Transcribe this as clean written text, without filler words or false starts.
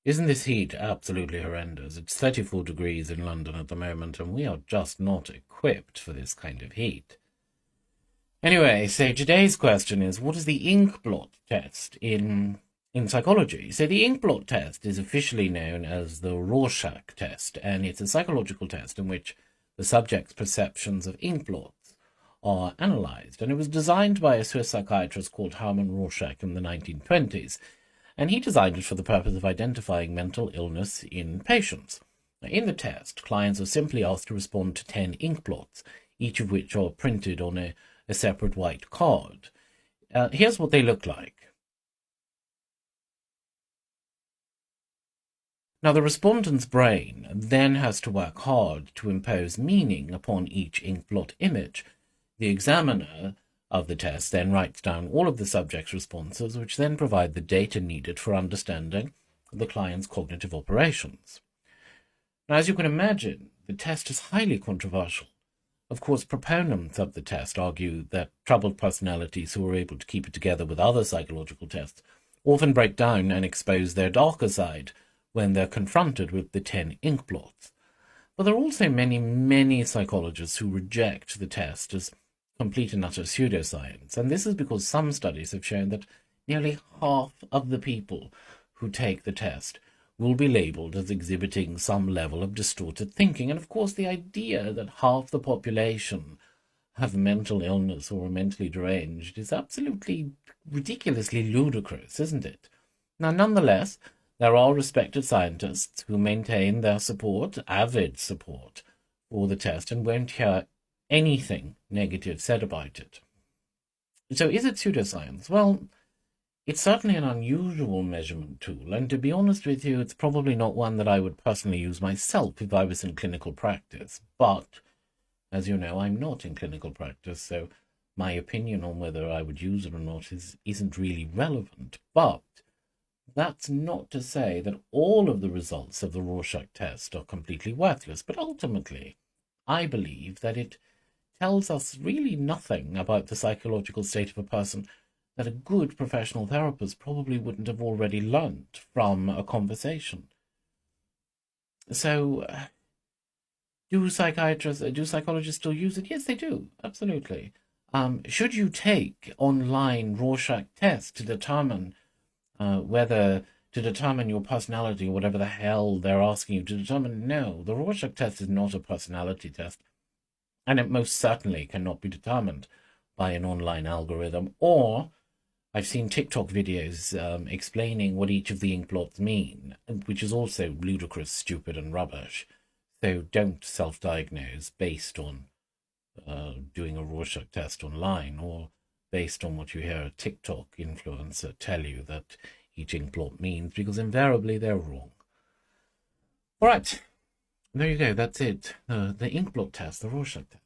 Isn't this heat absolutely horrendous? It's 34 degrees in London at the moment, and we are just not equipped for this kind of heat. Anyway, so today's question is, what is the Inkblot test in psychology? So the Inkblot test is officially known as the Rorschach test, and it's a psychological test in which the subject's perceptions of inkblots are analyzed. And it was designed by a Swiss psychiatrist called Herman Rorschach in the 1920s. And he designed it for the purpose of identifying mental illness in patients. Now, in the test, clients are simply asked to respond to 10 inkblots, each of which are printed on a separate white card. Here's what they look like. Now, the respondent's brain then has to work hard to impose meaning upon each inkblot image. The examiner of the test then writes down all of the subject's responses, which then provide the data needed for understanding the client's cognitive operations. Now, as you can imagine, the test is highly controversial. Of course, proponents of the test argue that troubled personalities who are able to keep it together with other psychological tests often break down and expose their darker side when they're confronted with the 10 inkblots. But there are also many, many psychologists who reject the test as complete and utter pseudoscience, and this is because some studies have shown that nearly half of the people who take the test will be labelled as exhibiting some level of distorted thinking. And of course, the idea that half the population have mental illness or are mentally deranged is absolutely ridiculously ludicrous, isn't it? Now, nonetheless, there are respected scientists who maintain their support, avid support, for the test and won't hear anything negative said about it. So is it pseudoscience? Well, it's certainly an unusual measurement tool, and to be honest with you, it's probably not one that I would personally use myself if I was in clinical practice. But, as you know, I'm not in clinical practice, so my opinion on whether I would use it or not isn't really relevant. But that's not to say that all of the results of the Rorschach test are completely worthless, but ultimately, I believe that it tells us really nothing about the psychological state of a person that a good professional therapist probably wouldn't have already learnt from a conversation. So, do psychologists still use it? Yes, they do, absolutely. Should you take online Rorschach tests to determine to determine your personality, or whatever the hell they're asking you to determine? No, the Rorschach test is not a personality test, and it most certainly cannot be determined by an online algorithm. Or I've seen TikTok videos explaining what each of the inkblots mean, which is also ludicrous, stupid, and rubbish. So don't self-diagnose based on doing a Rorschach test online, or based on what you hear a TikTok influencer tell you that each inkblot means, because invariably they're wrong. All right, there you go. That's it. The inkblot test, the Rorschach test.